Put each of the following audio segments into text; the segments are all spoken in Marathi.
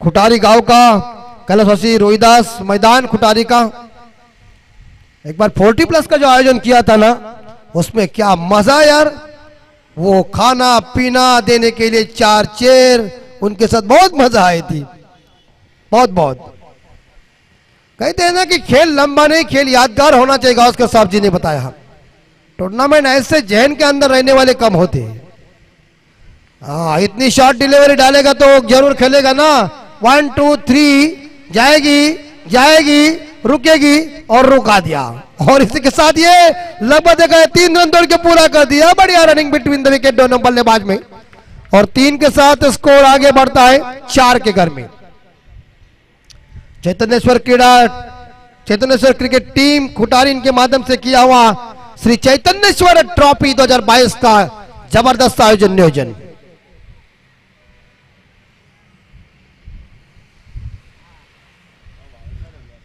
खुटारी गांव का कैलाशवासी रोहिदास मैदान खुटारी का एक बार 40+ का जो आयोजन किया था ना, उसमें क्या मजा यार। वो खाना पीना देने के लिए 4 चेयर, उनके साथ बहुत मजा आई थी, बहुत बहुत। कहते हैं ना कि खेल लंबा नहीं, खेल यादगार होना चाहिए। गावस्कर साहब जी ने बताया टूर्नामेंट ऐसे जहन के अंदर रहने वाले कम होते हैं। हाँ, इतनी शॉर्ट डिलीवरी डालेगा तो जरूर खेलेगा ना। 1 2 3 जाएगी जाएगी, रुकेगी और रुका दिया। और इसी के साथ ये लगभग 3 रन दौड़ के पूरा कर दिया। बढ़िया रनिंग बिटवीन द विकेट दोनों बल्लेबाज में, और 3 के साथ स्कोर आगे बढ़ता है 4 के घर में। चैतन्येश्वर क्रिकेट टीम खुटारी के माध्यम से किया हुआ श्री चैतन्येश्वर ट्रॉफी 2022 का जबरदस्त आयोजन नियोजन।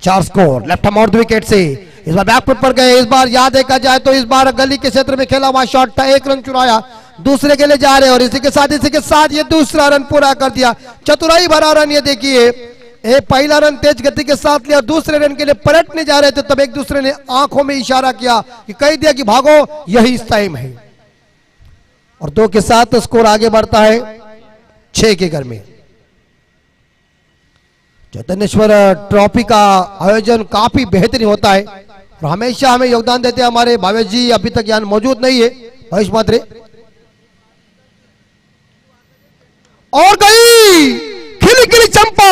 चार score left arm out wicket से। इस बार बैकफुट पर गए। इस बार याद देखा जाए तो इस बार गली के क्षेत्र में खेला हुआ शॉट था, 1 रन चुराया, दूसरे के लिए जा रहे, और इसी के साथ ये दूसरा रन पूरा कर दिया। चतुराई भरा रन। ये देखिए, पहला रन तेज गति के साथ लिया, दूसरे रन के लिए पलटने जा रहे थे, तब एक दूसरे ने आंखों में इशारा किया कि कह दिया कि भागो, यही टाइम है। और 2 के साथ स्कोर आगे बढ़ता है 6 के घर में। चैतन्येश्वर ट्रॉफी का आयोजन काफी बेहतरीन होता है और हमेशा हमें योगदान देते हैं हमारे भावेश जी। अभी तक यहाँ मौजूद नहीं है भावेश मात्रे। और गई खिली खिली चंपा,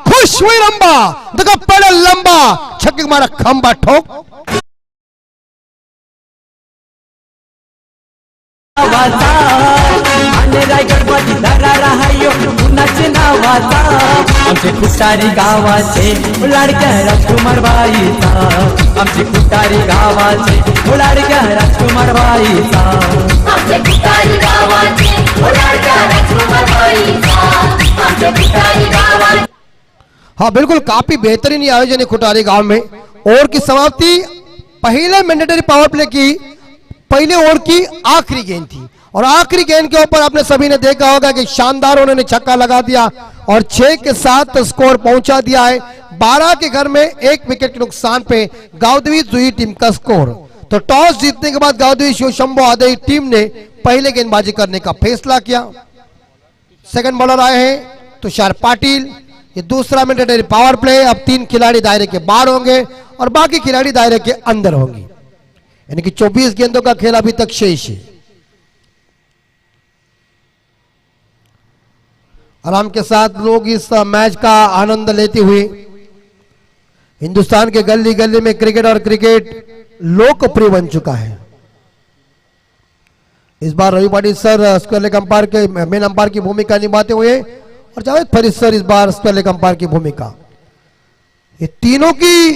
खुश हुई रंबा, देखो पड़े लंबा, छक्के मारा खंबा ठोक। आमचे खुटारी गावाचे लाडक्या राजकुमार बाईचा, आमचे खुटारी गावाचे लाडक्या राजकुमार बाईचा, आमचे खुटारी गावाचे लाडक्या राजकुमार बाईचा, आमचे खुटारी गावाचे। हाँ बिल्कुल, काफी बेहतरीन आयोजन है खुटारी गांव में। ओवर की समाप्ति पहले मैंडेटरी पावर प्ले की पहले ओवर की आखिरी गेंद थी, और आखिरी गेंद के ऊपर आपने सभी ने देखा होगा कि शानदार उन्होंने छक्का लगा दिया और 6 के साथ स्कोर पहुंचा दिया है 12 के घर में। 1 विकेट के नुकसान पे गावदेवी जुई टीम का स्कोर। तो टॉस जीतने के बाद गावदेवी शिवशंभो आदि टीम ने पहले गेंदबाजी करने का फैसला किया। सेकंड बॉलर आए हैं तुषार पाटिल। ये दूसरा मैंडेटरी पावर प्ले। अब 3 खिलाड़ी दायरे के बाहर होंगे और बाकी खिलाड़ी दायरे के अंदर होंगे, यानी कि 24 गेंदों का खेल अभी तक शेष है। आराम के साथ लोग इस मैच का आनंद लेते हुए हिंदुस्तान के गली गली में क्रिकेट और क्रिकेट लोकप्रिय बन चुका है। इस बार Ravi Patil sir square leg umpire के मेन अंपायर की भूमिका निभाते हुए और जावेद फरीद सर इस बार स्क्वायर लेग अंपायर की भूमिका। ये तीनों की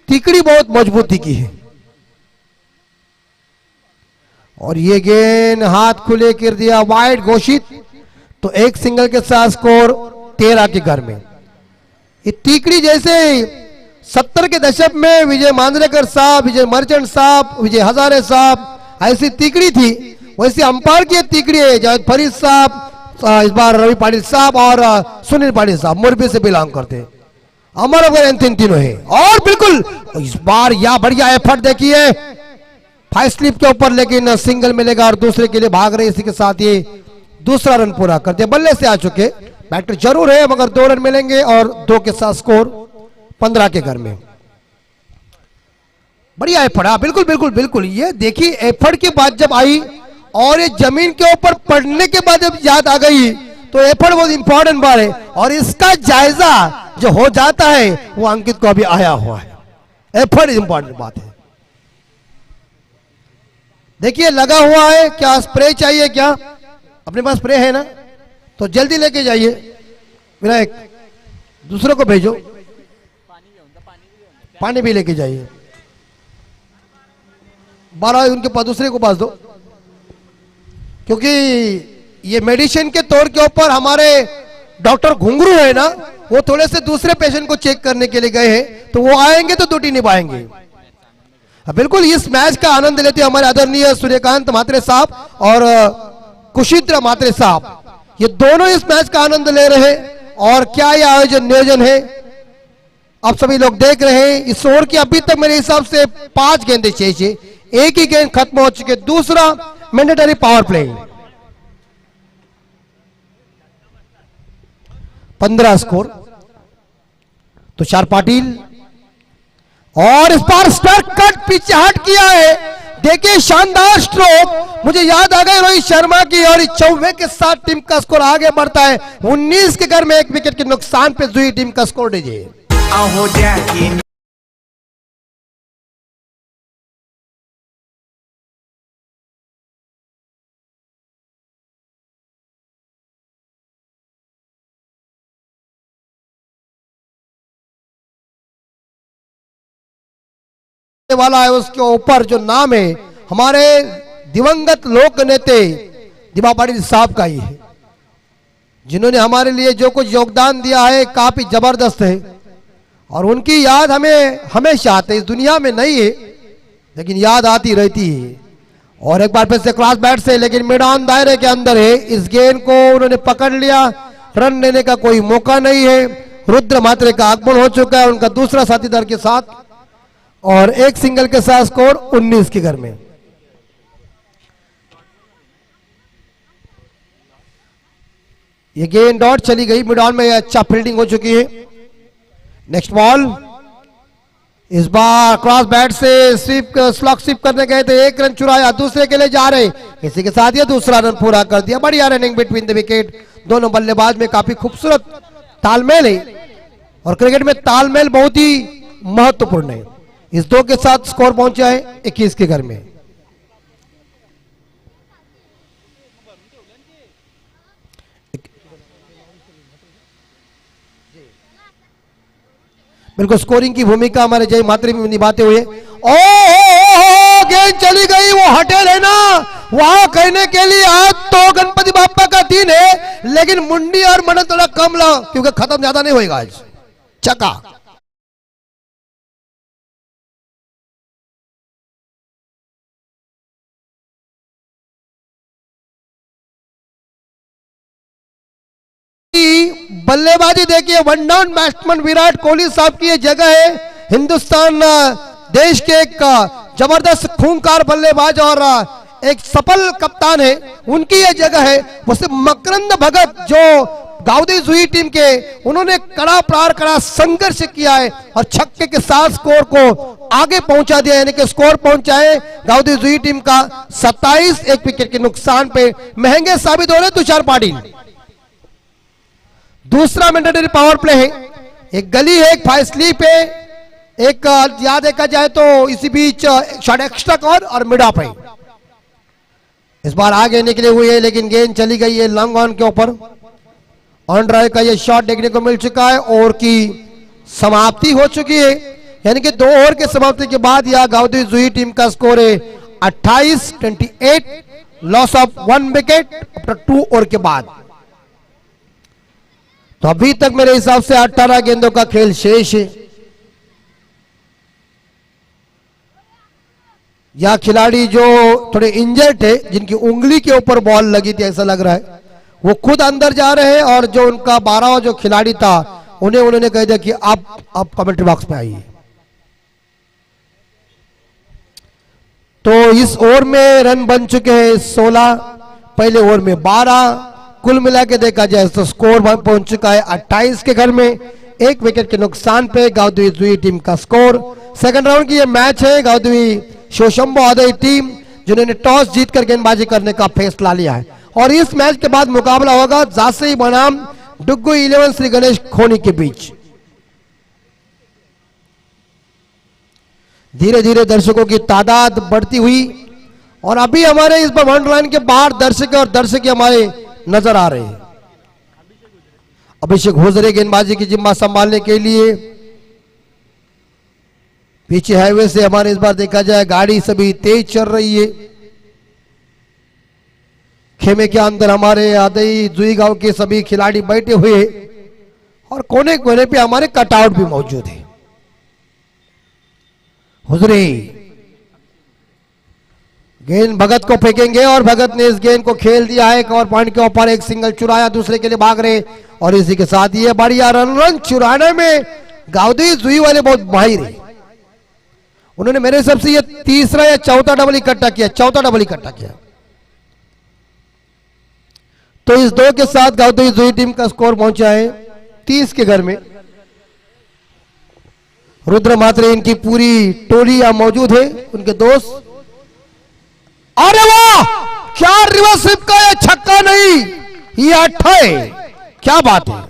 तिकड़ी बहुत मजबूती की है। और ये गेंद हाथ खुले कर दिया, वाइड घोषित। तो 1 सिंगल के साथ स्कोर 13 के घर में। ये तीकड़ी जैसे 70 के दशक में विजय मांजरेकर साहब, विजय मर्चेंट साहब, विजय हजारे साहब ऐसी तीकड़ी थी, वैसे अंपायर की तीकड़ी है। जावेद फरीद साहब, इस बार रवि पाटिल साहब और सुनील पाटिल साहब मोरबी से बिलोंग करते हैं। अमर अगर तीनों है। और बिल्कुल इस बार यह बढ़िया एफर्ट देखिए 5 स्लिप के ऊपर, लेकिन सिंगल मिलेगा और दूसरे के लिए भाग रहे। इसी के साथ ये दूसरा रन पूरा कर दिया। बल्ले से आ चुके बैटर जरूर है, मगर 2 रन मिलेंगे और 2 के साथ स्कोर 15 के घर में। बढ़िया एफर्ट। हाँ बिल्कुल बिल्कुल बिल्कुल। ये देखिए एफर्ट की बात जब आई और ये जमीन के ऊपर पड़ने के बाद जब याद आ गई, तो एफर्ट बहुत इंपॉर्टेंट बात है। और इसका जायजा जो हो जाता है वो अंकित को अभी आया हुआ है। एफर्ट इंपॉर्टेंट बात है। देखिए लगा हुआ है। क्या स्प्रे चाहिए? क्या अपने पास स्प्रे है ना? तो जल्दी लेके जाइए। विनायक दूसरों को भेजो, पानी भी लेके जाइए। 12 उनके पास, दूसरे को पास दो, क्योंकि ये मेडिसिन के तौर के ऊपर हमारे डॉक्टर घुंगरू है ना, वो थोड़े से दूसरे पेशेंट को चेक करने के लिए गए हैं, तो वो आएंगे तो ड्यूटी निभाएंगे। बिल्कुल इस मैच का आनंद लेते हमारे आदरणीय सूर्यकांत म्हात्रे साहब और कुशिंद्र म्हात्रे साहब, ये दोनों इस मैच का आनंद ले रहे हैं। और क्या ये आयोजन नियोजन है आप सभी लोग देख रहे हैं। इस ओवर की अभी तक मेरे हिसाब से 5 गेंदें शेष है, एक ही गेंद खत्म हो चुके, दूसरा मैंडेटरी पावर प्ले। 15 स्कोर तुषार पाटिल, और इस बार स्ट्राइक कट पीछे हट किया है। देखिए शानदार स्ट्रोक, मुझे याद आ गई रोहित शर्मा की, और इस 94 के साथ टीम का स्कोर आगे बढ़ता है। 19 के घर में 1 विकेट के नुकसान पे जुई टीम का स्कोर दीजिए। वाला है उसके ऊपर जो नाम है हमारे दिवंगत लोक नेते दिबा पाटिल साहब का ही है, जिन्होंने हमारे लिए जो कुछ योगदान दिया है काफी जबरदस्त है, और उनकी याद हमें हमेशा आती है। इस दुनिया में नहीं है लेकिन याद आती रहती है। और एक बार फिर से क्रॉस बैट से, लेकिन मैदान दायरे के अंदर है। इस गेंद को उन्होंने पकड़ लिया, रन लेने का कोई मौका नहीं है। रुद्र मात्रे का आगमन हो चुका है, उनका दूसरा साथीदार के साथ, और एक सिंगल के साथ स्कोर 19 के घर में। ये गेंद डॉट चली गई, मिडॉन में अच्छा फील्डिंग हो चुकी है। नेक्स्ट बॉल, इस बार क्रॉस बैट से स्लॉक स्वीप करने गए थे, 1 रन चुराया, दूसरे के लिए जा रहे, इसी के साथ ये दूसरा रन पूरा कर दिया। बढ़िया रनिंग बिटवीन द विकेट, दोनों बल्लेबाज में काफी खूबसूरत तालमेल है, और क्रिकेट में तालमेल बहुत ही महत्वपूर्ण है। इस 2 के साथ स्कोर पहुंचा है 21 के घर में। बिल्कुल स्कोरिंग की भूमिका हमारे जय मात्री में निभाते हुए, गेंद चली गई, वो हटे रहना वहां कहने के लिए आज तो गणपति बापा का दिन है, लेकिन मुंडी और मन थोड़ा कम ला, क्योंकि खत्म ज्यादा नहीं होएगा आज। चका बल्लेबाजी देखिए, one down batsman Virat Kohli साहब की ये जगह है। हिंदुस्तान देश के एक जबरदस्त खूंखार बल्लेबाज और एक सफल कप्तान है, उनकी ये जगह है। वैसे मकरंद भगत जो गाउदी जुई टीम के, उन्होंने कड़ा प्रार कड़ा संघर्ष किया है और छक्के के साथ स्कोर को आगे पहुंचा दिया, यानी कि स्कोर पहुंचा है गाउदी जुई टीम का 27, 1 विकेट के नुकसान पे महंगे साबित हो रहे तुषार पाटिल। दूसरा मैंडेटरी पावर प्ले है, एक गली है, एक 5 स्लीप है, एक याद देखा जाए तो इसी बीच शॉट एक्स्ट्रा कॉर्नर और मिड ऑफ है। इस बार आगे निकले हुए है, लेकिन गेंद चली गई है लॉन्ग ऑन के ऊपर। ऑन ड्राइव का ये शॉट देखने को मिल चुका है, ओवर की समाप्ति हो चुकी है, यानी कि 2 ओवर के समाप्ति के बाद यह गाउदी जुई टीम का स्कोर है 28-28, loss of 1 wicket after 2 over के बाद। तो अभी तक मेरे हिसाब से 18 गेंदों का खेल शेष है। यह खिलाड़ी जो थोड़े इंजर्ड थे, जिनकी उंगली के ऊपर बॉल लगी थी ऐसा लग रहा है, वो खुद अंदर जा रहे हैं, और जो उनका 12वां जो खिलाड़ी था उन्होंने कह दिया कि आप कमेंट्री बॉक्स में आइए। तो इस ओवर में रन बन चुके हैं 16, पहले ओवर में 12, कुल मिला के देखा जाए तो स्कोर पहुंच चुका है 28 के घर में, 1 विकेट के नुकसान पे गाउदी जुई टीम का स्कोर। सेकंड राउंड की ये मैच है, गाउदी शोशंबो आदई टीम जिन्होंने टॉस जीतकर गेंदबाजी करने का फैसला लिया है, और इस मैच के बाद मुकाबला होगा जासई बनाम डुग्गू 11 श्री गणेश खोनी के बीच। धीरे धीरे दर्शकों की तादाद बढ़ती हुई, और अभी हमारे इस बाउंड्री लाइन के बाहर दर्शक और दर्शक हमारे नजर आ रहे हैं। अभिषेक होजरे गेंदबाजी की जिम्मा संभालने के लिए, पीछे हाईवे से हमारे इस बार देखा जाए गाड़ी सभी तेज चल रही है। खेमे के अंदर हमारे आदई जुई गांव के सभी खिलाड़ी बैठे हुए, और कोने कोने पे हमारे कटआउट भी मौजूद है। हुजरे गेंद भगत को फेंकेंगे और भगत ने इस गेंद को खेल दिया है कवर पॉइंट के ऊपर। एक सिंगल चुराया, दूसरे के लिए भाग रहे और इसी के साथ ये बढ़िया रन चुराने में गाउदी जुई वाले बहुत माहिर है। उन्होंने मेरे हिसाब से ये तीसरा या चौथा डबल इकट्ठा किया, चौथा डबल इकट्ठा किया। तो इस 2 के साथ गाउदी जुई टीम का स्कोर पहुंचा है 30 के घर में। रुद्र मात्रे इनकी पूरी टोली यहां मौजूद है, उनके दोस्त। अरे वाह, क्या रिवर्स स्विप का ये छक्का नहीं, ये 8 है, क्या बात है।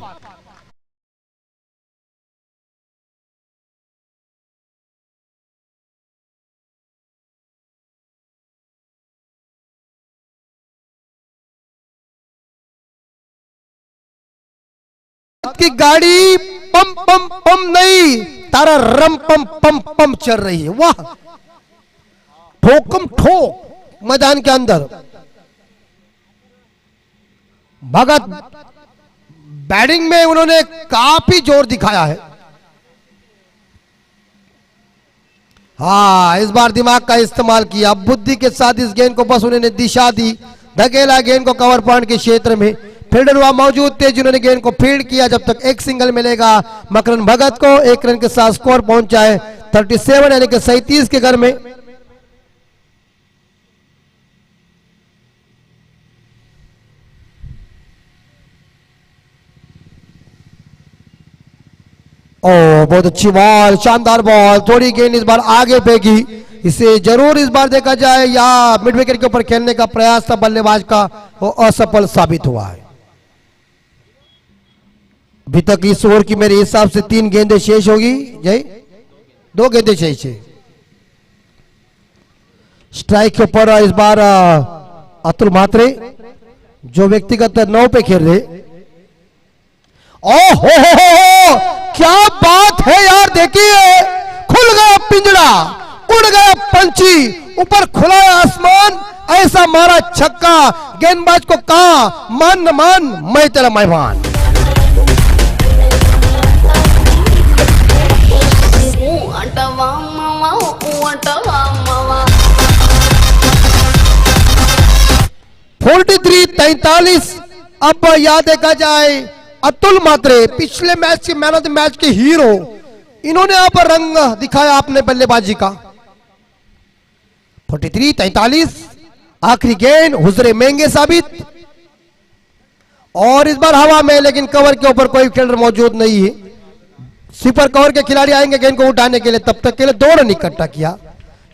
की गाड़ी पम पम पम नहीं, तारा रम पम पम पम चल रही है। वाह, ठोकम ठोक मैदान के अंदर। भगत बैटिंग में उन्होंने काफी जोर दिखाया है। हाँ, इस बार दिमाग का इस्तेमाल किया, बुद्धि के साथ इस गेंद को बस उन्होंने दिशा दी, धकेला गेंद को कवर पॉइंट के क्षेत्र में। फील्डर वहां मौजूद थे जिन्होंने गेंद को फील्ड किया। जब तक एक सिंगल मिलेगा मकरन भगत को, 1 रन के साथ स्कोर पहुंचा है 37 यानी कि 37 के घर में। ओ बहुत अच्छी बॉल, शानदार बॉल, थोड़ी गेंद इस बार आगे फेंकी। इसे जरूर इस बार देखा जाए या मिड विकेट के ऊपर खेलने का प्रयास था बल्लेबाज का, वो असफल साबित हुआ है। अभी तक इस ओवर की मेरे हिसाब से 3 गेंदें शेष होगी। जय, 2 गेंदें शेष है। स्ट्राइक के ऊपर इस बार अतुल म्हात्रे जो व्यक्तिगत 9 पे खेल रहे। ओहो क्या बात है यार, देखिए खुल गया पिंजड़ा, उड़ गया पंछी, ऊपर खुला आसमान, ऐसा मारा छक्का। गेंदबाज को कहा मान न मान, मैं तेरा मेहमान। फोर्टी 43। अब याद देखा जाए अतुल म्हात्रे पिछले match K man of the match K hero, इन्होंने यहां पर रंग दिखाया अपने बल्लेबाजी का। 43-43 आखिरी गेंद हुजरे महंगे साबित, और इस बार हवा में, लेकिन कवर के ऊपर कोई फील्डर मौजूद नहीं है। स्वीपर कवर के खिलाड़ी आएंगे गेंद को उठाने के लिए, तब तक के लिए 2 रन इकट्ठा किया।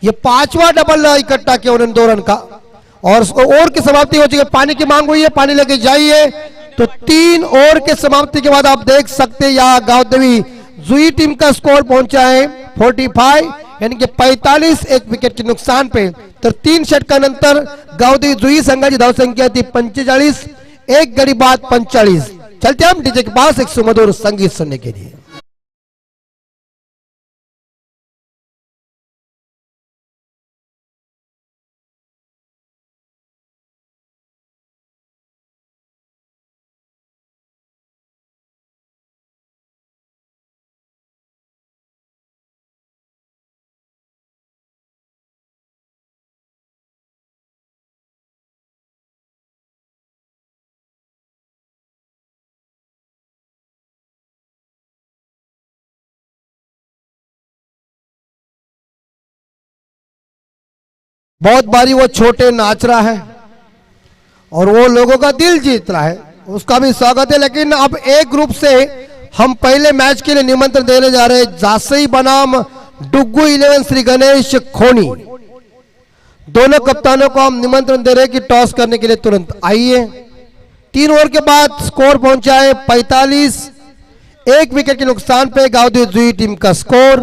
ये 5वां डबल इकट्ठा किया उन्होंने 2 रन का, और ओवर की समाप्ति हो चुकी है। पानी की मांग हुई है, पानी लेके जाइए। तो 3 ओवर के समाप्ति के बाद आप देख सकते हैं यहाँ गावदेवी जुई टीम का स्कोर पहुंचा है 45 यानी कि 45, 1 विकेट के नुकसान पे। तर 3 षटकानंतर गावदेवी जुई संघाची धावसंख्या थी 45, 1 गडी बाद 45। चलते हम डीजे के पास एक सुमधुर संगीत सुनने के लिए। बहुत बारी वो छोटे नाच रहा है और वो लोगों का दिल जीत रहा है, उसका भी स्वागत है। लेकिन अब एक ग्रुप से हम पहले मैच के लिए निमंत्रण देने जा रहे हैं। जासई बनाम डुग्गू 11 श्री गणेश खोनी, दोनों कप्तानों को हम निमंत्रण दे रहे हैं कि टॉस करने के लिए तुरंत आइए। 3 ओवर के बाद स्कोर पहुंचा है 45, 1 विकेट के नुकसान पे गावदेवी जुई टीम का स्कोर।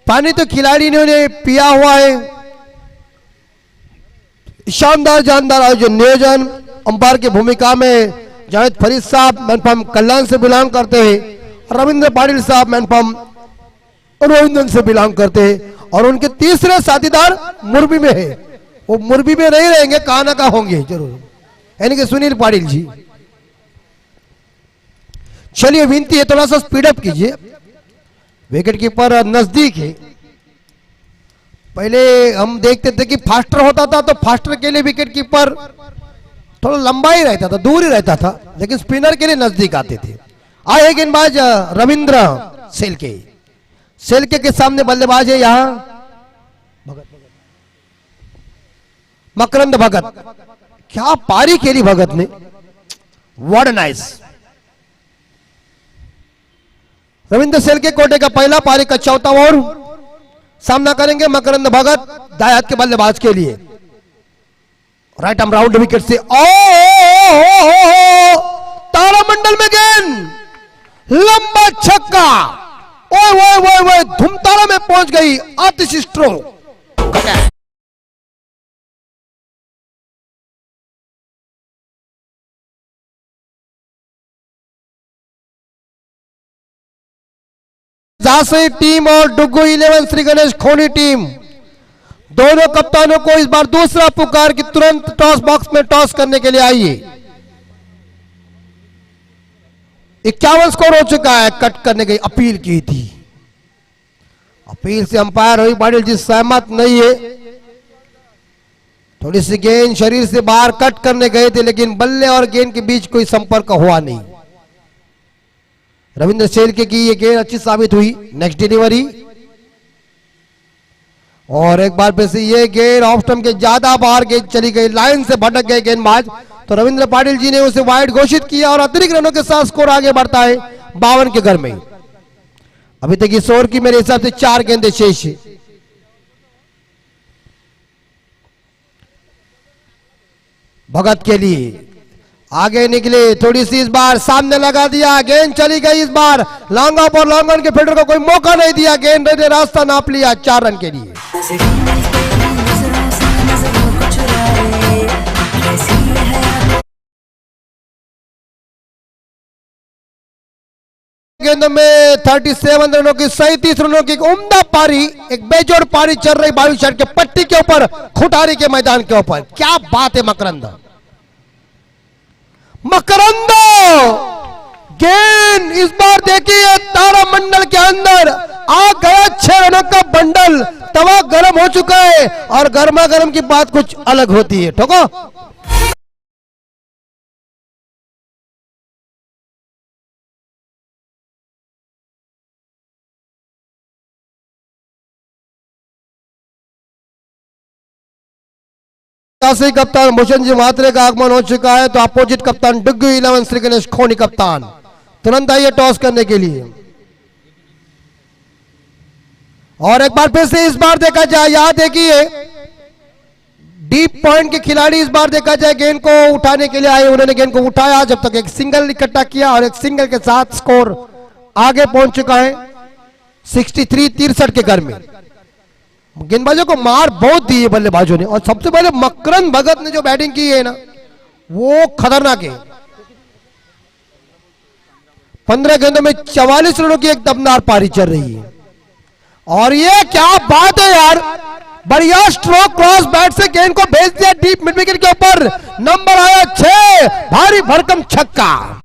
पानी तो खिलाड़ी ने पिया हुआ है। शानदार जानदार आयोजन नियोजन, अंपायर की भूमिका में जावेद फरीद साहब मैनफार्म कल्याण से बिलोंग करते हैं, रविंद्र पाटिल साहब मैनफार्म रोहिंदन से बिलोंग करते हैं, और उनके तीसरे साथीदार मुरबी में है। वो मुरबी में नहीं रहेंगे, कहां ना कहां होंगे जरूर, यानी कि सुनील पाटिल जी। चलिए विनती है थोड़ा सा स्पीड अप कीजिए, विकेट कीपर नजदीक है। पहले हम देखते थे कि फास्टर होता था तो फास्टर के लिए विकेट कीपर थोड़ा लंबा ही रहता था, दूर ही रहता था, लेकिन स्पिनर के लिए नजदीक आते थे। आए गेंदबाज रविंद्र सेल्के के सामने बल्लेबाज है यहां मकरंद भगत। क्या पारी खेली भगत ने, व्हाट नाइस। रविंद्र सेल्के कोटे का पहला, पारी का चौथा ओवर। सामना करेंगे मकरंद भगत दाएं हाथ के बल्लेबाज के लिए। राइट आर्म राउंड विकेट से तारामंडल में गेंद, लंबा छक्का, ओए ओए ओए ओए, धुमतारा में पहुंच गई आतिश स्ट्रोक। झांसी टीम और डुग्गू 11 श्री गणेश खोनी टीम, दोनों कप्तानों को इस बार दूसरा पुकार की तुरंत टॉस बॉक्स में टॉस करने के लिए आइए। 51 स्कोर हो चुका है। कट करने की अपील की थी, अपील से अंपायर रोहित पाटिल जी सहमत नहीं है। थोड़ी सी गेंद शरीर से बाहर कट करने गए थे, लेकिन बल्ले और गेंद के बीच कोई संपर्क हुआ नहीं। रविंद्र सेल्के की ये गेंद अच्छी साबित हुई। नेक्स्ट डिलीवरी, और एक बार फिर से ये गेंद ऑफ स्टंप के ज्यादा बाहर गेंद चली गई, लाइन से भटक गए गेंदबाज। तो रविंद्र पाटिल जी ने उसे वाइड घोषित किया और अतिरिक्त रनों के साथ स्कोर आगे बढ़ता है 52 के घर में। अभी तक इस ओवर की मेरे हिसाब से 4 गेंदें शेष है। भगत के लिए आगे निकले, थोड़ी सी इस बार सामने लगा दिया, गेंद चली गई। इस बार लॉन्ग ऑफ और लॉन्ग ऑन के फील्डर को कोई मौका नहीं दिया, गेंद ने रास्ता नाप लिया 4 रन के लिए। गेंद में 37 रनों की 37 रनों की उम्दा पारी, एक बेजोड़ पारी चल रही 22 शट के पट्टी के ऊपर, खुटारी के मैदान के ऊपर। क्या बात है मकरंद, मकरंद गेंद इस बार देखिए तारामंडल के अंदर आ गया। 6 रनों का बंडल, तवा गर्म हो चुका है और गर्मा गर्म की बात कुछ अलग होती है। ठोको, कप्तान भूषण जी महात्रे का आगमन हो चुका है, तो अपोजिट कप्तान डुग्गू 11 श्री गणेश खोनी कप्तान तुरंत आइए टॉस करने के लिए। और एक बार फिर से इस बार देखा जाए, याद देखिए डीप पॉइंट के खिलाड़ी इस बार देखा जाए गेंद को उठाने के लिए आए। उन्होंने गेंद को उठाया, जब तक एक सिंगल इकट्ठा किया और एक सिंगल के साथ स्कोर आगे पहुंच चुका है 63 के घर में। गेंदबाजों को मार बहुत दी है बल्लेबाजों ने, और सबसे पहले मकरंद भगत ने जो बैटिंग की है ना, वो खतरनाक है। 15 गेंदों में 44 रनों की एक दमदार पारी चल रही है। और ये क्या बात है यार, बढ़िया स्ट्रोक क्रॉस बैट से गेंद को भेज दिया डीप मिड विकेट के ऊपर। नंबर आया 6, भारी भरकम छक्का।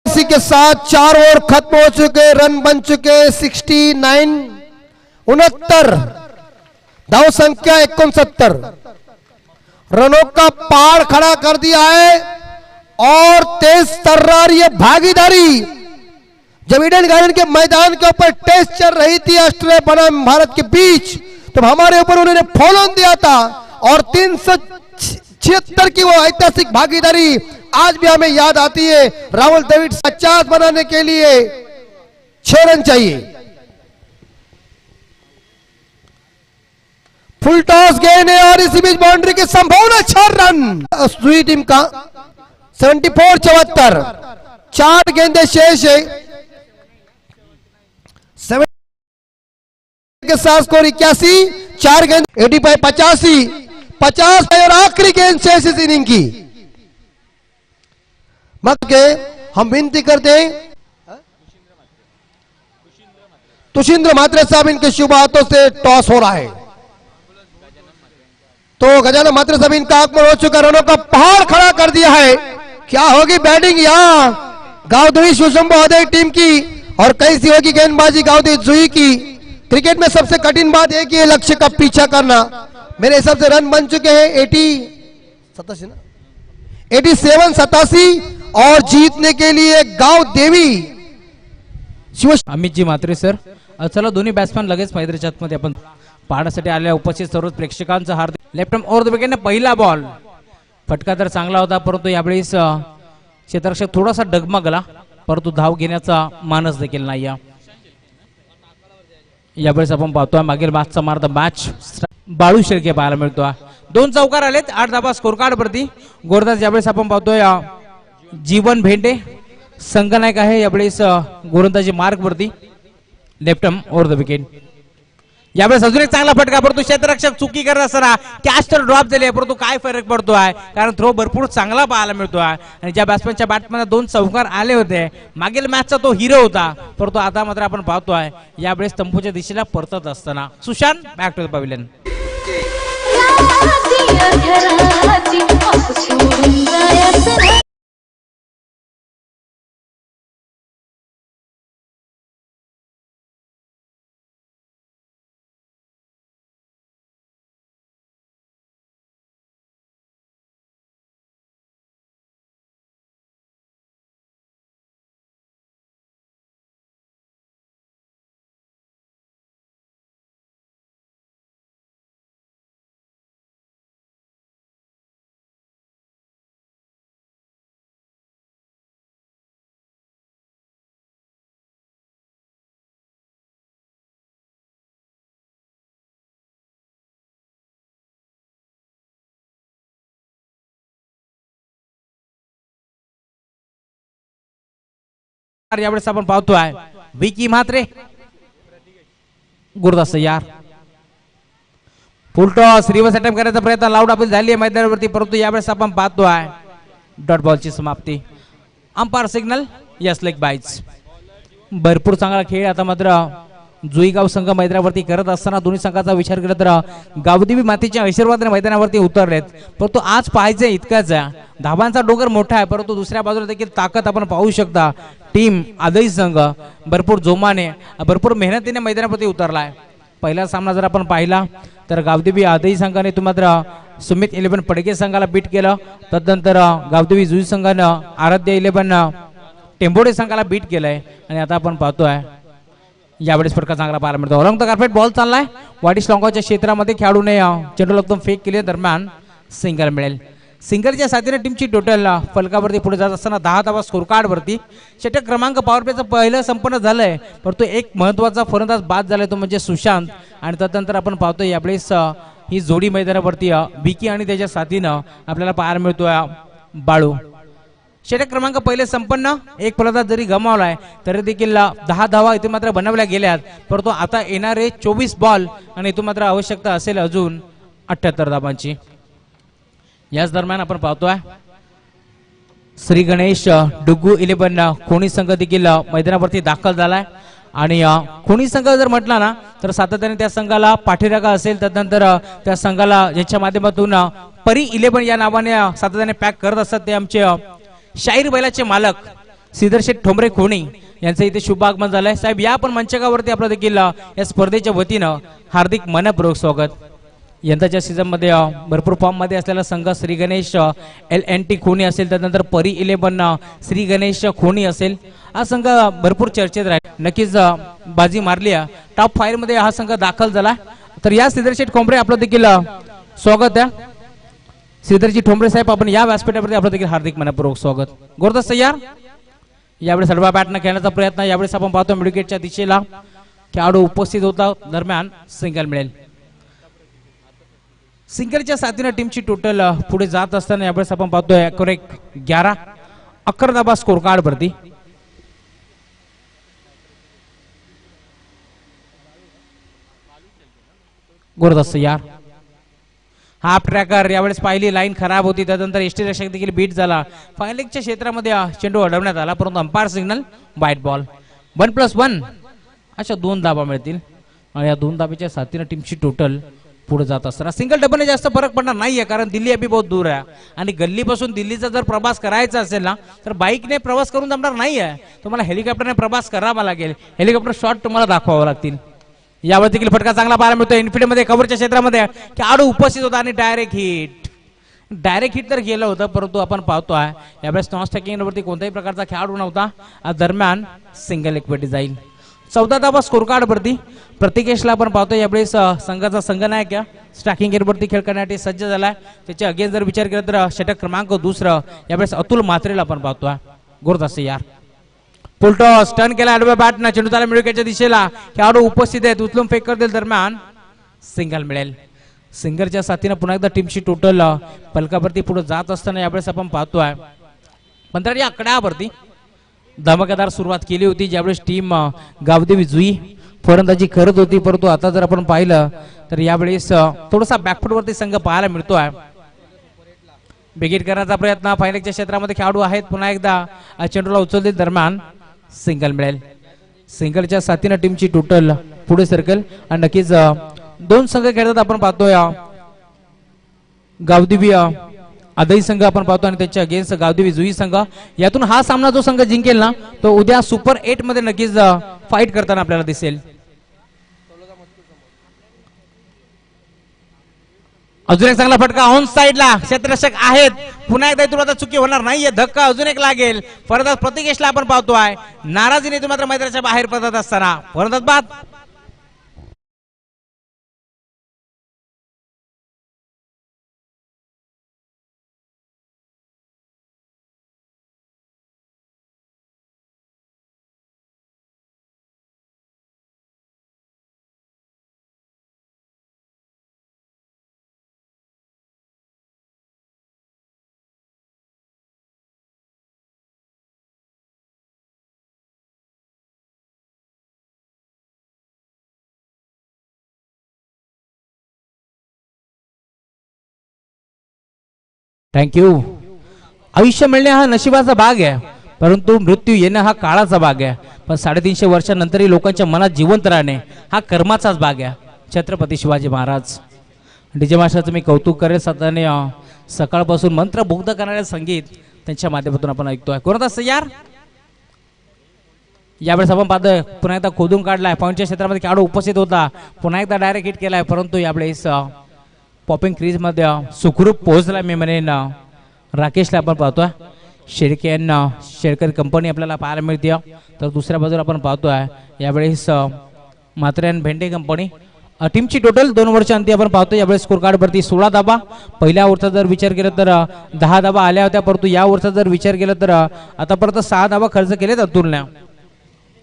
इसी के साथ 4 ओवर खत्म हो चुके, रन बन चुके 69, 69 दाव संख्या 69 रनों का पार खड़ा कर दिया है। और तेज तर्रार ये भागीदारी जब ईडन गार्डन के मैदान के ऊपर टेस्ट चल रही थी ऑस्ट्रेलिया बनाम भारत के बीच, तो हमारे ऊपर उन्होंने फॉलो दिया था और 376 की वो ऐतिहासिक भागीदारी आज भी हमें याद आती है। राहुल द्रविड़ 50 बनाने के लिए 6 रन चाहिए। फुल टॉस गेंद है और इसी बीच बाउंड्री की संभावना 6 रन। सुई टीम का 74-74, 4 गेंदें शेष है। 7 के साथ स्कोर 81, 4 गेंद 85, 50 और आखिरी गेंद शेष इस इनिंग की। मग के हम विनती करते हैं तुषिंद्र मात्रे साहब इनके शुभ हाथों से टॉस हो रहा है। तो गजानन मात्रे साहब इनका आगमन हो चुका, रनों का पहाड़ खड़ा कर दिया है। क्या होगी बैटिंग यहाँ गावदेवी सुशंभु अदय टीम की और कैसी होगी गेंदबाजी गावदेवी जुई की। क्रिकेट में सबसे कठिन बात एक ही है, लक्ष्य का पीछा करना। मेरे हिसाब से रन बन चुके हैं 87 और जीतने के लिए गावदेवी अमितजी म्हात्रे सर. चला दोन्ही बॅट्समॅन लगेच मैदानाच्या आतमध्ये आपण पाहण्यासाठी आलेल्या उपस्थित सर्व प्रेक्षकांचं हार्दिक left arm over the wicket. पहिला बॉल फटका तर चांगला होता, परंतु यावेळेस क्षेत्ररक्षक थोडासा डगमगला, परंतु धाव घेण्याचा मानस देखील नाही. यावेळेस आपण पाहतोय मागील मॅचचा मार्ग मॅच बाळू शेळके पाहायला मिळतोय. 2 चौकार आलेत, 8 धाबा स्कोर कार्ड वरती. गोरदास यावेळेस आपण पाहतोय जीवन भेंडे संघनायक आहे यावेळेस गोलंदाजी मार्ग वरती. Left arm over the wicket. यावेळेस अजून एक चांगला फटका, परंतु क्षेत्ररक्षक चुकी करत असताना कॅच तर ड्रॉप झाले, परंतु काय फरक पडतोय कारण थ्रो भरपूर चांगला पाहायला मिळतोय. आणि ज्या बॅट्समॅनच्या बॅटमध्ये 2 चौकार आले होते, मागील मॅचचा तो हिरो होता, परंतु आता मात्र आपण पाहतोय यावेळेस तंबूच्या दिशेला परतत असताना. Sushant back to the pavilion. यावेळेस आपण पाहतोय विकी म्हात्रे गुरुदास यार फुल टॉस रिव्हर्स अटेम्प्ट करण्याचा प्रयत्न लाऊड अपील झाली आहे मैदानावरती, परंतु यावेळेस आपण पाहतोय डॉट बॉलची समाप्ती. Umpire signal yes leg byes. भरपूर चांगला खेळ आता मात्र जुईगाव संघ मैदानावरती करत असताना दोन्ही संघाचा विचार केला तर गावदेवी मातेच्या आशीर्वादाने मैदानावरती उतरलेत, परंतु आज पाहायचं इतकंच धाबांचा डोंगर मोठा आहे, परंतु दुसऱ्या बाजूला देखील ताकद आपण पाहू शकता. टीम आदई संघ भरपूर जोमाने भरपूर मेहनतीने मैदानावरती उतरलाय. पहिला सामना जर आपण पाहिला तर गावदेवी आदई संघाने मात्र सुमित 11 पडके संघाला बीट केलं. तदनंतर गावदेवी जुई संघानं आराध्य 11 टेंबोडे संघाला बीट केलंय. आणि आता आपण पाहतोय यावेळेस फटका चांगला पाहायला मिळतो. रंग द कार्पेट बॉल चाललाय वाडिश लॉंगाच्या क्षेत्रामध्ये, खेळाडूने चेंडू एकदम फेक केले, दरम्यान सिंगल मिळेल. सिंगलच्या साथीने टीमची टोटल फलकावरती पुढे जात असताना 10 धावा स्कोर कार्ड वरती. षटक क्रमांक पॉवर प्लेचं पहिलं संपन्न झालंय, परंतु एक महत्वाचा फलंदाज बाद झालाय, तो म्हणजे सुशांत. आणि तदनंतर आपण पाहतोय यावेळेस ही जोडी मैदानावरती विकी आणि त्याच्या साथीनं आपल्याला पाहायला मिळतोय बाळू. षटक क्रमांक पहिले संपन्न, एक फलंदाज जरी गमावलाय तरी देखील 10 धावा इथे मात्र बनवल्या गेल्यात, परंतु आता येणारे 24 बॉल आणि इथून मात्र आवश्यकता असेल अजून 78 धावांची. याच दरम्यान आपण पाहतोय श्री गणेश डुग्गू 11 कोणी संघ देखील मैदानावरती दाखल झालाय. आणि कोणी संघ जर म्हटला ना तर सातत्याने त्या संघाला पाठीराखा असेल, त्यानंतर त्या संघाला ज्यांच्या माध्यमातून परी 11 या नावाने सातत्याने पॅक करत असतात ते आमचे शाहीर बैलाचे मालक श्रीधर शेठ ठोंबरे खोणी यांचं इथे शुभ आगमन झालंय. साहेब या पण मंचकावरती आपलं देखील या स्पर्धेच्या वतीनं हार्दिक मनपूर्वक स्वागत. यंदाच्या सीझन मध्ये भरपूर फॉर्म मध्ये असलेला संघ श्री गणेश LNT खोणी असेल, त्यानंतर परी 11 श्री गणेश खोणी असेल, हा संघ भरपूर चर्चेत राहील. नक्कीच बाजी मारली, टॉप 5 मध्ये हा संघ दाखल झाला. तर या श्रीधर शेठ ठोंबरे आपलं देखील स्वागत आहे. श्रीधरजी ठोंबरे साहेब आपण या व्यासपीठावरती आपलं देखील हार्दिक मनपूर्वक स्वागत. गोरदास तयार. यावेळेस हलवा बॅटनं खेळण्याचा प्रयत्न, यावेळेस आपण पाहतो मिडविकेटच्या दिशेला खेळाडू उपस्थित होता, दरम्यान सिंगल मिळेल. सिंगलच्या साथीने टीमची टोटल पुढे जात असताना यावेळेस आपण पाहतोय 11 धावा स्कोर कार्ड वरती. गोरदास तयार. हाफ ट्रॅकर यावेळेस पाहिली लाईन खराब होती, त्यानंतर एसटी रक्षक देखील बीट झाला. फायनलच्या क्षेत्रामध्ये चेंडू अडवण्यात आला, परंतु अंपायर सिग्नल व्हाईट बॉल. 1+1 अशा 2 धाबा मिळतील आणि या 2 धाब्याच्या साथीने टीमची टोटल पुढे जात असताना सिंगल डबलने जास्त फरक पडणार नाहीये, कारण दिल्ली अभी बहुत दूर आहे आणि गल्लीपासून दिल्लीचा जर प्रवास करायचा असेल ना तर बाईकने प्रवास करून जमणार नाहीये, तुम्हाला हेलिकॉप्टरने प्रवास करावा लागेल. हेलिकॉप्टर शॉट तुम्हाला दाखवावं लागतील. यावर देखील फटका चांगला पाहायला मिळतो इन्फिल्ड मध्ये, कव्हरच्या क्षेत्रामध्ये खेळाडू उपस्थित होता आणि डायरेक्ट हिट तर गेलं होतं, परंतु आपण पाहतोय यावेळेस नॉन स्ट्रायकिंग वरती कोणत्याही प्रकारचा खेळाडू नव्हता. दरम्यान सिंगल एकवटी जाईल. 14 धाबा स्कोर कार्ड वरती प्रतिकेशला आपण पाहतोय यावेळेस संघाचा संघनायक स्ट्रायकिंग वरती खेळ करण्यासाठी सज्ज झालाय. त्याच्या अगेन्स्ट जर विचार केला तर षटक क्रमांक 2 यावेळेस अतुल म्हात्रेला आपण पाहतोय. गोरदास यार पुलटॉस टर्न केला आडव्या बॅटनं, चेंडू त्याला मिळवण्याच्या दिशेला खेळाडू उपस्थित आहेत, उचलून फेक करतील. दरम्यान सिंगल मिळेल. सिंगलच्या साथीनं पुन्हा एकदा टीमची टोटल पलकावरती पुढे जात असताना यावेळेस आपण पाहतोय 15 आकड्यावरती धमाकेदार सुरुवात केली होती, ज्यावेळेस टीम गावदेवी जुई फलंदाजी करत होती, परंतु आता जर आपण पाहिलं तर यावेळेस थोडासा बॅकफुटवरती संघ पाहायला मिळतोय. बिगिट करण्याचा प्रयत्न फायनलच्या क्षेत्रामध्ये खेळाडू आहेत, पुन्हा एकदा चेंडूला उचलतील. दरम्यान सिंगल मिळेल. सिंगलच्या साथीनं टीमची टोटल पुढे सरकेल आणि नक्कीच 2 संघ खेळतात आपण पाहतोय. गावदेवी आदई संघ आपण पाहतो आणि त्याच्या अगेन्स्ट गावदेवी जुई संघ. यातून हा सामना जो संघ जिंकेल ना तो उद्या सुपर 8 मध्ये नक्कीच फाईट करताना आपल्याला दिसेल. अजून एक चांगला फटका ऑन साइडला, क्षेत्ररक्षक आहेत, पुन्हा एकदा इथून आता चुकी होणार नाहीये, धक्का अजून एक लागेल. फलंदाज प्रतिकेशला आपण पाहतोय नाराजीने मात्र मैदानाच्या बाहेर पडत असताना फलंदाज बाद. थँक्यू. आयुष्य मिळणे हा नशिबाचा भाग आहे, परंतु मृत्यू येणं हा काळाचा भाग आहे. पण 350 वर्षांनंतरही लोकांच्या मनात जिवंत राहणे हा कर्माचाच भाग आहे. छत्रपती शिवाजी महाराज. डीजे मास्टरचं मी कौतुक करेल, सध्याने सकाळपासून मंत्रमुग्ध करणारे संगीत त्यांच्या माध्यमातून आपण ऐकतोय. कोणता यार यावेळेस आपण पाहतोय पुन्हा एकदा खोदून काढलाय, पॉईंटच्या क्षेत्रामध्ये खेळाडू उपस्थित होता, पुन्हा एकदा डायरेक्ट हिट केलाय, परंतु यावेळेस पॉपिंग क्रीज मध्ये सुखरूप पोहोचला मी म्हणेन राकेशला आपण पाहतोय. शेडकर कंपनी आपल्याला पाहायला मिळते. तर दुसऱ्या बाजूला आपण पाहतोय यावेळेस म्हात्रे अँड भेंडे कंपनी. टीमची टोटल 2 वर्ष अंती आपण पाहतोय. यावेळेस स्कोर कार्ड वरती 16 धाबा. पहिल्या ओव्हरचा जर विचार केला तर 10 धाबा आल्या होत्या, परंतु या ओव्हरचा जर विचार केला तर आतापर्यंत 6 धाबा खर्च केलेत अतुलने.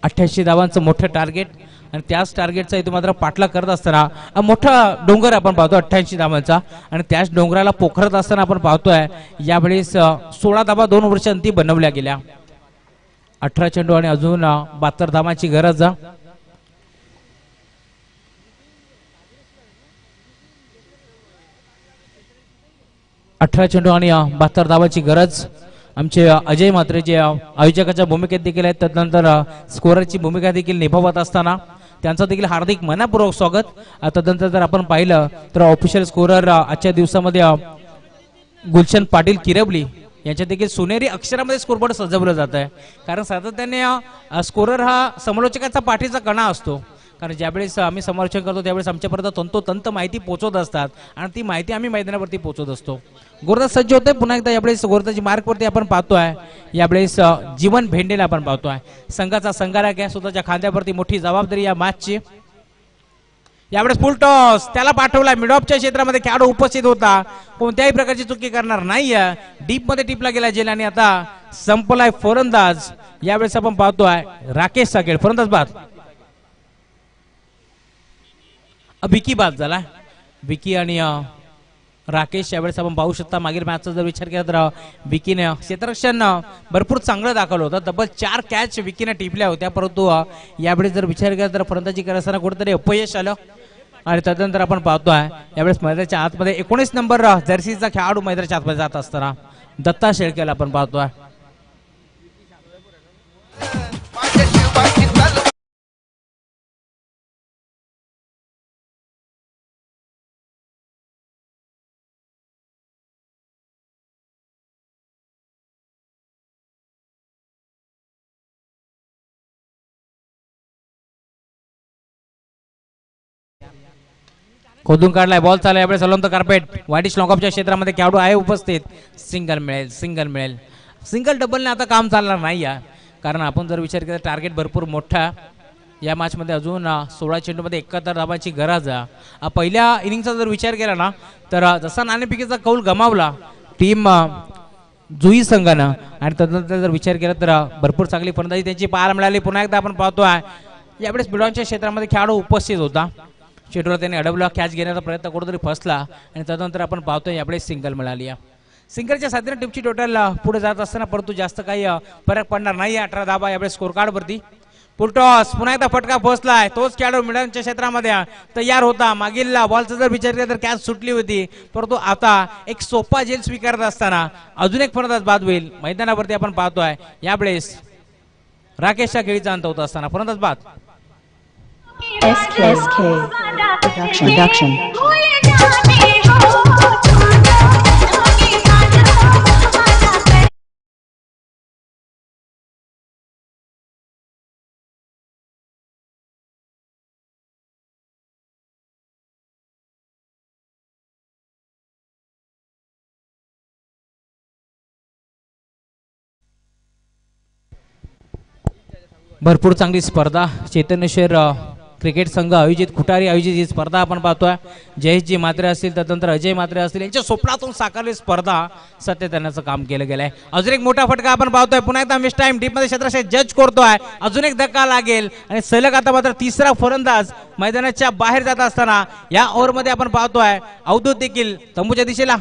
88 धावांचं मोठं टार्गेट आणि त्याच टार्गेटचा इथं मात्र पाठलाग करत असताना मोठा डोंगर आपण पाहतो 88 धावांचा, आणि त्याच डोंगराला पोखरत असताना आपण पाहतोय यावेळेस 16 धाबा 2 वर्ष अंती बनवल्या गेल्या. 18 चेंडू आणि अजून 72 धावांची गरज. अठरा चेंडू आणि 72 धावांची गरज. आमचे अजय म्हात्रे जे आयोजकाच्या भूमिकेत देखील आहेत, तदनंतर स्कोररची भूमिका देखील निभावत असताना त्यांचं देखील हार्दिक मनपूर्वक स्वागत. तदनंतर जर आपण पाहिलं तर ऑफिशियल स्कोरर आजच्या दिवसामध्ये गुलशन पाटील किरबली यांच्या देखील सोनेरी अक्षरामध्ये स्कोरबोर्ड सजवलं जात आहे, कारण सातत्याने स्कोरर हा समालोचकाचा पाठीचा कणा असतो. कारण ज्यावेळेस आम्ही समालोचन करतो त्यावेळेस आमच्यापर्यंत तंतोतंत माहिती पोहोचवत असतात आणि ती माहिती आम्ही मैदानावरती पोहोचवत असतो. गोरदास सज्ज होते पुन्हा एकदा. यावेळेस गोरदाची मार्कवरती आपण पाहतोय यावेळेस जीवन भेंडेला आपण पाहतोय. संघाचा संघाराक आहे, स्वतःच्या खांद्यावरती मोठी जबाबदारी या मॅचची. यावेळेस फुल टॉस त्याला पाठवला, मिडऑफच्या क्षेत्रामध्ये खेळाडू उपस्थित होता, कोणत्याही प्रकारची चुकी करणार नाहीये, डीप मध्ये टिपला गेला जेल आणि आता संपलाय फलंदाज. यावेळेस आपण पाहतोय राकेश साकेळ फलंदाज बाद. विकी बाद झाला. विकी आणि राकेश यावेळेस आपण पाहू शकता. मागील मॅचचा जर विचार केला तर विकीने क्षेत्ररक्षण भरपूर चांगलं दाखवलं होतं. तब्बल 4 कॅच विकीने टिपल्या होत्या, परंतु यावेळेस जर विचार केला तर फलंदाजी करताना कुठेतरी अपयश आलं. आणि त्यानंतर आपण पाहतोय यावेळेस मैदानाच्या आतमध्ये 19 नंबर जर्सीचा खेळाडू मैदानाच्या आतमध्ये जात असताना दत्ता शेळकेला आपण पाहतोय. खोदून काढलाय बॉल चालला यावेळेस अलोंत कार्पेट वाईटिश लॉकअपच्या क्षेत्रामध्ये खेळाडू आहे उपस्थित. सिंगल मिळेल सिंगल डबलने आता काम चालणार नाही या, कारण आपण जर विचार केला टार्गेट भरपूर मोठा या मॅचमध्ये. अजून 16 चेंडूमध्ये 71 धावांची गरज आहे. पहिल्या इनिंगचा जर विचार केला ना तर जसा नाणेफेकीचा कौल गमावला टीम जुई संघानं आणि त्यानंतर जर विचार केला तर भरपूर चांगली फलंदाजी त्यांची पाहायला मिळाली. पुन्हा एकदा आपण पाहतोय यावेळेस बिडॉनच्या क्षेत्रामध्ये खेळाडू उपस्थित होता. चेंडूला त्याने अडवला, कॅच घेण्याचा प्रयत्न कुठेतरी फसला आणि त्यानंतर आपण पाहतोय यावेळेस सिंगल मिळाली. सिंगलच्या साथीने टीमची टोटल पुढे जात असताना परंतु जास्त काही फरक पडणार नाही. 18 धावा यावेळेस स्कोर कार्डवरती. पुलटॉस पुन्हा एकदा फटका पोहोचलाय. तोच खेळाडू मिडलच्या क्षेत्रामध्ये तयार होता. मागील बॉलचा जर विचार केला तर कॅच सुटली होती, परंतु आता एक सोपा झेल स्वीकारत असताना अजून एक फलंदाज बाद होईल. मैदानावरती आपण पाहतोय यावेळेस राकेशच्या खेळीचा अंत होत असताना फलंदाज बाद. SK Production. भरपूर चांगली स्पर्धा चैतन्यशेर क्रिकेट संघ आयोजित खुटारी आयोजित ही स्पर्धा आपण पाहतोय. जयेशजी मात्रे असतील त्यानंतर अजय मात्रे असतील यांच्या स्वप्नातून साकारली स्पर्धा सत्य करण्याचं काम केलं गेलंय. अजून एक मोठा फटका आपण पाहतोय. पुन्हा एकदा मिस टाइम डीपमध्ये क्षेत्राशय जज करतोय. अजून एक धक्का लागेल आणि सलग आता मात्र तिसरा फलंदाज मैदानाच्या बाहेर जात असताना या ओव्हरमध्ये आपण पाहतोय अवधूत देखील तंबूच्या दिशेला.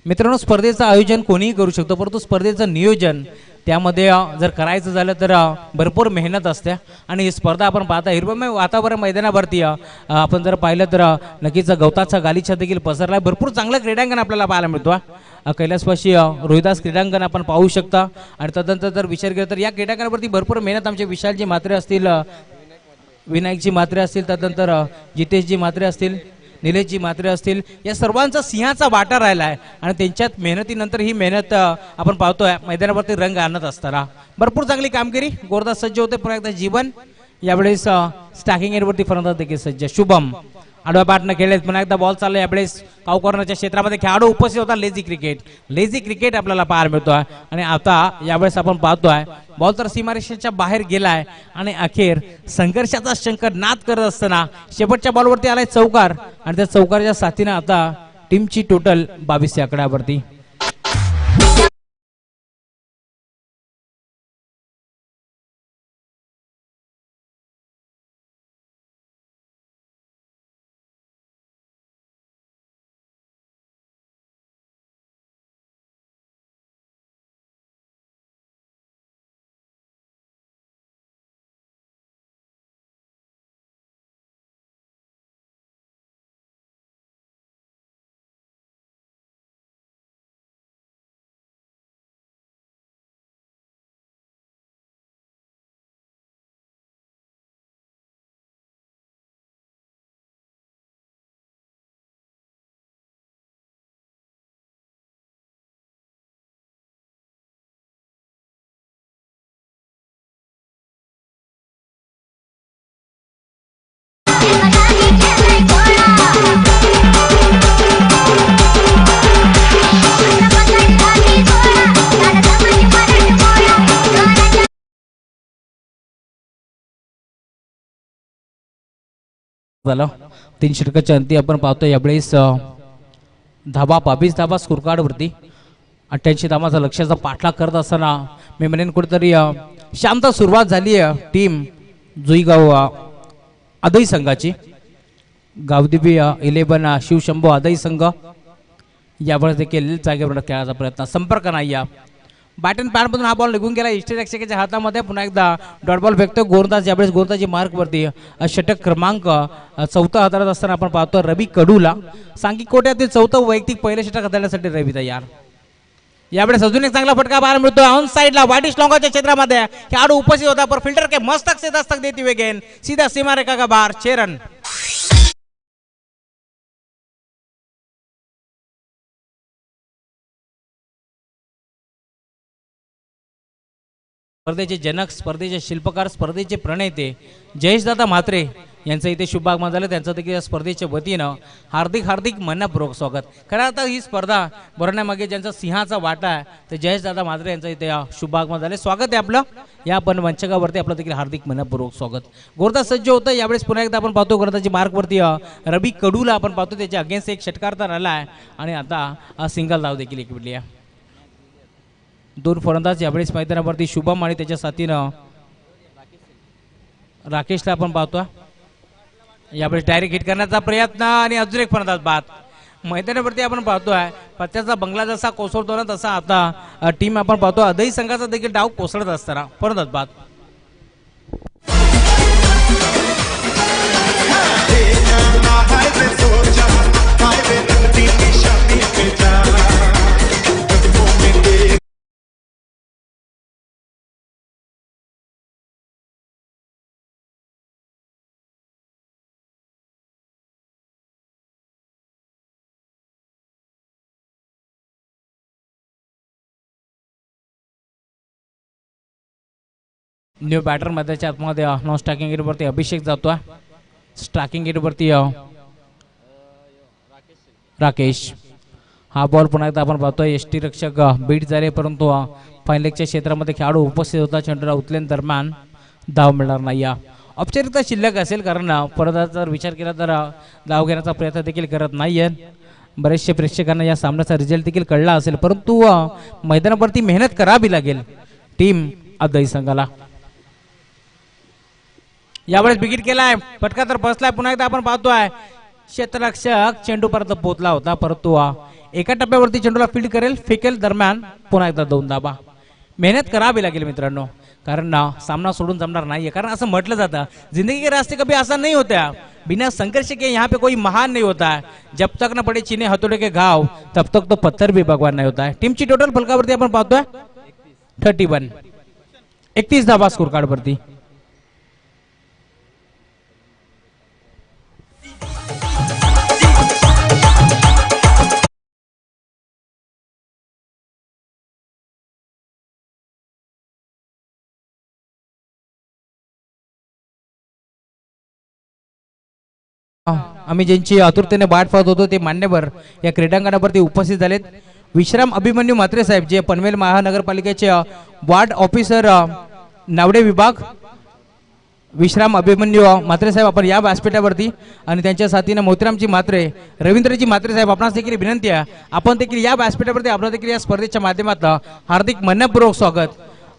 मित्रांनो स्पर्धेचं आयोजन कोणीही करू शकतो, परंतु स्पर्धेचं नियोजन त्यामध्ये जर करायचं झालं तर भरपूर मेहनत असते. आणि ही स्पर्धा आपण पाहता हिरवमय वातावरण मैदानावरती आपण जर पाहिलं तर नक्कीच गवताचा गालीचा देखील पसरला. भरपूर चांगलं क्रीडांगण आपल्याला पाहायला मिळतो. कैलासवासी रोहिदास क्रीडांगण आपण पाहू शकता. आणि त्यानंतर जर विचार केला तर या क्रीडांगणावरती भरपूर मेहनत आमचे विशालजी मात्रे असतील, विनायकजी मात्रे असतील, त्यानंतर जितेशजी मात्रे असतील, निलेशजी मात्रे असतील, या सर्वांचा सिंहाचा वाटा राहिला आहे. आणि त्यांच्यात मेहनतीनंतर ही मेहनत आपण पाहतोय मैदानावरती रंग आणत असताना भरपूर चांगली कामगिरी. गोरदास सज्ज होते पुन्हा एकदा जीवन. यावेळेस स्टॅकिंग एंडवरती फलंदाज देखील सज्ज. शुभम आडव्या बॅटनं खेळलेत. पुन्हा एकदा बॉल चालला. यावेळेस काऊ कॉर्नरच्या क्षेत्रामध्ये खेळाडू उपस्थित होता. लेझी क्रिकेट आपल्याला पाहायला मिळतोय. आणि आता यावेळेस आपण पाहतोय बॉल तर सीमारेषेच्या बाहेर गेलाय आणि अखेर संघर्षाचा शंकर नाद करत असताना शेवटच्या बॉलवरती आलाय चौकार. आणि त्या चौकारच्या साथीने आता टीमची टोटल 22 या आकड्यावरती. झालं 3 षटकाच्या अंती आपण पाहतोय यावेळेस धाबा 22 धाबा स्कोर कार्डवरती. 88 धावांचा लक्ष्याचा पाठलाग करत असताना मी म्हणेन कुठेतरी शांत सुरुवात झाली आहे टीम जुईगाव अदई संघाची गावदेवी 11 शिवशंभो अदई संघ यावेळेस देखील जागेवर खेळायचा प्रयत्न, संपर्क नाही या बॅट अँड पॅडमधून हा बॉल निघून गेला इष्टरक्षकाच्या हातामध्ये. पुन्हा एकदा डॉट बॉल फेकतो गोलंदाज, यावेळेस गोलंदाजी मार्कवरती षटक क्रमांक 4 हाताळत असताना आपण पाहतो रवी कडूला. सांघिक कोट्यातील 4थं वैयक्तिक पहिलं षटक हाताळण्यासाठी रवी तयार. यावेळेस अजून एक चांगला फटका पाहायला मिळतो ऑन साइडला वाईट लॉंगाच्या क्षेत्रामध्ये खेळाडू उपस्थित होता, पर फिल्टर के मस्तक से दस्तक देती हुए गेंद सीधा सीमा रेखा का बाहर, 6 रन. स्पर्धेचे जनक, स्पर्धेचे शिल्पकार, स्पर्धेचे प्रणेते जयेशदादा म्हात्रे यांचं इथे शुभ आगमन झालं. त्यांचं देखील या स्पर्धेच्या वतीनं हार्दिक मनपूर्वक स्वागत. खरं आता ही स्पर्धा भरवण्यामागे ज्यांचा सिंहाचा वाटा आहे ते जयेशदादा म्हात्रे यांचं इथे शुभ आगमन झाले. स्वागत आहे आपलं या पण मंचकावरती, आपलं देखील हार्दिक मनपूर्वक स्वागत. गोलंदाज सज्ज होतं. यावेळेस पुन्हा एकदा आपण पाहतो गोलंदाजी मार्कवरती रवी कडूला आपण पाहतो, त्याच्या अगेन्स्ट एक षटकार आला आहे आणि आता सिंगल धाव देखील एक भेटली आहे. 2 फलंदाज यावेळेस मैदानावरती शुभम आणि त्याच्या साथीनं राकेशला आपण पाहतो. यावेळेस डायरेक्ट हिट करण्याचा प्रयत्न आणि अजून एक फलंदाज बाद. मैदानावरती आपण पाहतोय पत्त्याचा बंगला जसा कोसळतो ना तसा आता टीम आपण पाहतो अदई संघाचा देखील डाव कोसळत असताना फलंदाज बाद. न्यू बॅटर मध्येच्या आतमध्ये नॉन स्ट्रायकिंग गेटवरती अभिषेक जातोय. स्ट्रायकिंग गेटवरती राकेश. हा बॉल पुन्हा एकदा आपण पाहतोय एसटी रक्षक बीट झाले, परंतु फायनलच्या क्षेत्रामध्ये खेळाडू उपस्थित होता. चेंडूला उचलेन दरम्यान धाव मिळणार नाही. औपचारिकता शिल्लक असेल कारण परत जर विचार केला तर धाव घेण्याचा प्रयत्न देखील करत नाहीये. बरेचसे प्रेक्षकांना या सामन्याचा रिझल्ट देखील कळला असेल, परंतु मैदानावरती मेहनत करावी लागेल टीम अदई संघाला. यावेळेस विकेट केलाय, फटका तर बसलाय. पुन्हा एकदा आपण पाहतोय क्षेत्ररक्षक चेंडू पर्यंत पोहोचला होता, परंतु एका टप्प्यावरती चेंडूला फील्ड करेल, फेकेल दरम्यान पुन्हा एकदा 2 धाबा. मेहनत करावी लागेल मित्रांनो, कारण सामना सोडून जमणार नाहीये. कारण असं म्हटलं जातं जिंदगी के रास्ते कभी आसान नहीं होता, बिना संघर्ष के यहाँ पे कोई महान नहीं होता. जब तक न पड़े चीने हथौड़े के घाव तब तक तो पत्थर भी भगवान नहीं होता है. टीमची टोटल फलकावरती आपण पाहतोय 31, 31 धाबा स्कोर कार्ड वरती. आम्ही ज्यांची आतुरतेने वाट पाहत होतो ते मान्यवर या क्रीडांगणावरती उपस्थित झालेत. विश्राम अभिमन्यू म्हात्रे साहेब जे पनवेल महानगरपालिकेचे वार्ड ऑफिसर नावडे विभाग. विश्राम अभिमन्यू म्हात्रे साहेब आपण या व्यासपीठावरती आणि त्यांच्या साथीने मोतीरामजी म्हात्रे, रवींद्रजी म्हात्रे साहेब आपणास देखील विनंती आहे आपण देखील या व्यासपीठावरती आपलं देखील या स्पर्धेच्या माध्यमातून हार्दिक मनपूर्वक स्वागत.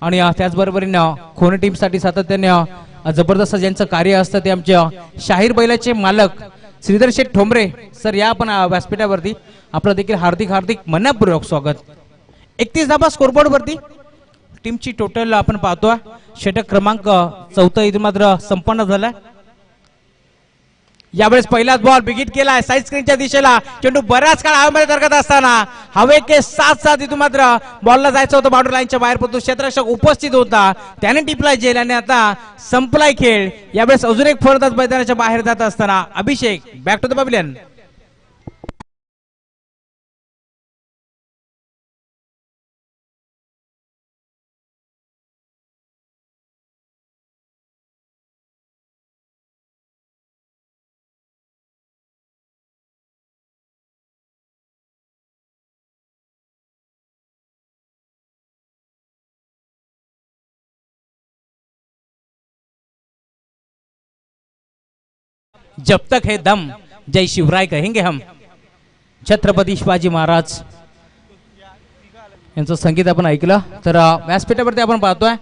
आणि त्याचबरोबरीनं खोने टीमसाठी सातत्याने जबरदस्त ज्यांचं कार्य असतं ते आमच्या शाहीर बैलाचे मालक श्रीधर शेठ ठोंबरे सर या आपण व्यासपीठावरती आपलं देखील हार्दिक मनपूर्वक स्वागत. 31 धाबा स्कोरबोर्ड वरती. टीमची टोटल आपण पाहतोय षटक क्रमांक 4 इथून मात्र संपन्न झालाय. यावेळेस पहिलाच बॉल बिगिट केलाय साईड स्क्रीनच्या दिशेला. चेंडू बराच काळ हवेमध्ये तरंगत असताना हवे के साथ इथून मात्र बॉलला जायचं होतं बाउंड्री लाईनच्या बाहेर, परंतु क्षेत्ररक्षक उपस्थित होता त्याने टिपलाय जेल आणि आता संपलाय खेळ. यावेळेस अजून एक फलंदाज मैदानाच्या बाहेर जात असताना अभिषेक बॅक टू द पॅव्हिलियन. जब तक है दम जय शिवराय कहेंगे हम. छत्रपती शिवाजी महाराज यांचं संगीत आपण ऐकलं. तर व्यासपीठावरती आपण पाहतोय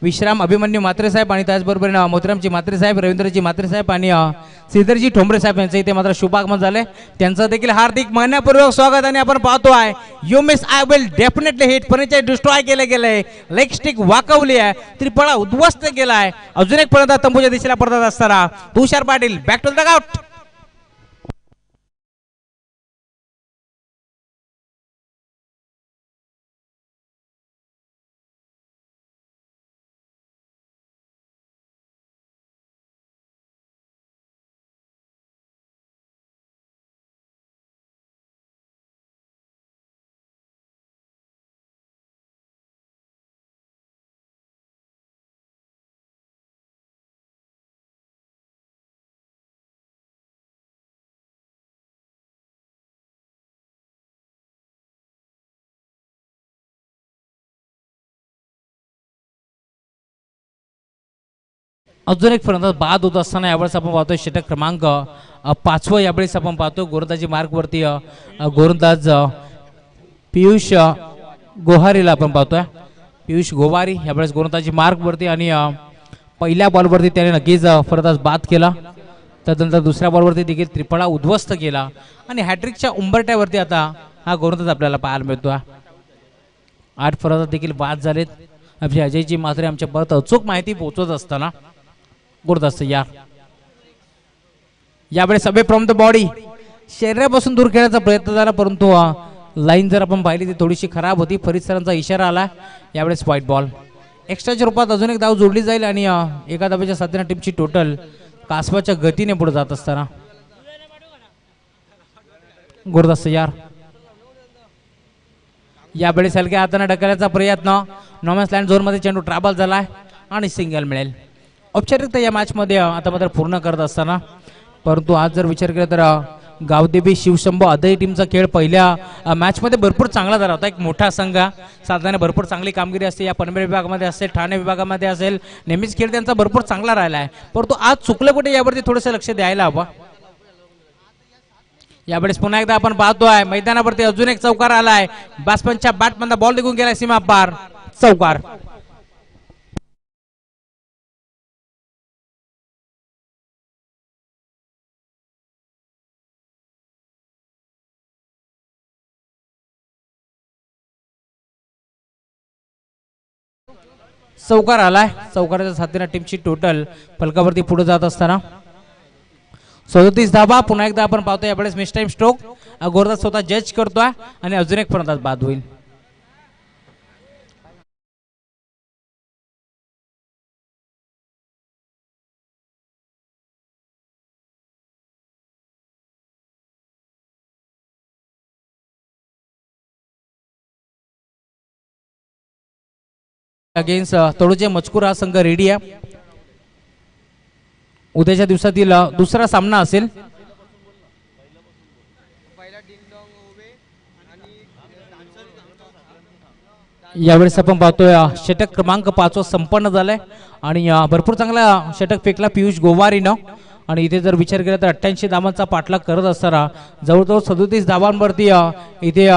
विश्राम अभिमन्यू म्हात्रे साहेब आणि त्याचबरोबर मोतीरामजी म्हात्रे साहेब, रवींद्रजी म्हात्रे साहेब आणि श्रीधरजी ठोंबरे साहेब यांचं इथे मात्र शुभागमन झाले. त्यांचं देखील हार्दिक मनपूर्वक स्वागत. आणि आपण पाहतो आहे you miss I will definitely hit furniture destroy केले गेले, लेग स्टिक वाकवली आहे, त्रिफळा उद्ध्वस्त केला आहे. अजून एक फलंदाज तंबूच्या दिशेला पडत असताना Tushar Patil back to the out. अजून एक फलंदाज बाद होत असताना यावेळेस आपण पाहतोय षटक क्रमांक 5 यावेळेस आपण पाहतो गोलंदाजी मार्गवरती गोलंदाज पियुष गोहारीला आपण पाहतोय. पियुष गोवारी यावेळेस गोलंदाजी मार्गवरती आणि पहिल्या बॉलवरती त्याने नक्कीच फलंदाज बाद केला. त्यानंतर दुसऱ्या बॉलवरती देखील त्रिफळा उद्ध्वस्त केला आणि हॅट्रिकच्या उंबरट्यावरती आता हा गोलंदाज आपल्याला पाहायला मिळतो. 8 फलंदाज देखील बाद झालेत. आमचे अजयजी म्हात्रे आमच्या परत अचूक माहिती पोहोचवत असताना गोलंदाज यार यावेळेस अवे फ्रॉम द बॉडी शरीरापासून दूर खेळण्याचा प्रयत्न झाला, परंतु लाईन जर आपण पाहिली ती थोडीशी खराब होती. फरीद सरांचा इशारा आला. यावेळेस व्हाईट बॉल. एक्स्ट्राच्या रूपात अजून एक धाव जोडली जाईल आणि एका धावेच्या साथीने टीमची टोटल कासवाच्या गतीने पुढे जात असताना गोलंदाज यार यावेळेस हलक्या हाताने ढकलण्याचा प्रयत्न. नॉमॅन्स लँड झोन मध्ये चेंडू ट्रॅबल झालाय आणि सिंगल मिळेल. औपचारिकता या मॅच मध्ये आता मात्र पूर्ण करत असताना, परंतु आज जर विचार केला तर गावदेवी शिवशंभो अदई टीमचा खेळ पहिल्या मॅच मध्ये भरपूर चांगला झाला होता. एक मोठा संघ साधारण भरपूर चांगली कामगिरी असते या पनवेल विभागामध्ये असेल, ठाणे विभागामध्ये असेल, नेहमीच खेळ त्यांचा भरपूर चांगला राहिला आहे. परंतु आज चुकलं कुठे यावरती थोडंसं लक्ष द्यायला हवं. यावेळेस पुन्हा एकदा आपण पाहतोय मैदानावरती अजून एक चौकार आलाय. बॅट्समनच्या बॅटमधला बॉल निघून गेलाय सीमा पार. चौकार. चौकार आलाय. चौकाराच्या साथीने टीमची टोटल फलकावरती पुढे जात असताना 37 धावा. पुन्हा एकदा आपण पाहतो यावेळेस मिस टाइम स्ट्रोक गोलंदाज स्वतः जज करतोय आणि अजून एक फलंदाज बाद होईल. अगेन्स्ट तळोजे मजकूर हा संघ रेडी आहे. उद्याच्या दिवसातील दुसरा सामना असेल. यावेळेस आपण पाहतोय षटक क्रमांक 5 संपन्न झालाय आणि भरपूर चांगला षटक फेकला पियुष गोवारीनं. आणि इथे जर विचार केला तर 88 धावांचा पाठलाग करत असताना जवळजवळ 37 धावांवरती इथे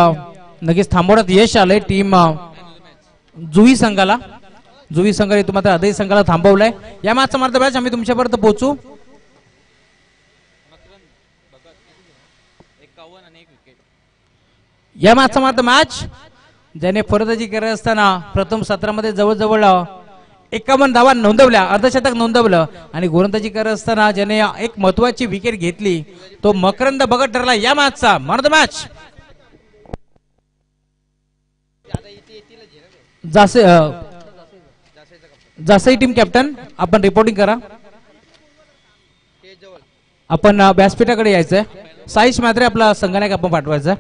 नक्कीच थांबवण्यात यश आलंय टीम जुई संघाला. जुई संघाने मात्र अदई संघाला थांबवलंय. या मॅचचा मार्ग मॅच आम्ही तुमच्यापर्यंत पोहोचू. या मॅचचा मार्ग मॅच ज्याने फलंदाजी करत असताना प्रथम सत्रामध्ये जवळजवळ 51 धावा नोंदवल्या, अर्धशतक नोंदवलं. आणि गोलंदाजी करत असताना ज्याने एक महत्वाची विकेट घेतली तो मकरंद भगत ठरला या मॅचचा man of the match. Jasai team captain आपण रिपोर्टिंग करा. आपण व्यासपीठाकडे यायचंय. साईश म्हात्रे आपला संघनायक आपण पाठवायचा.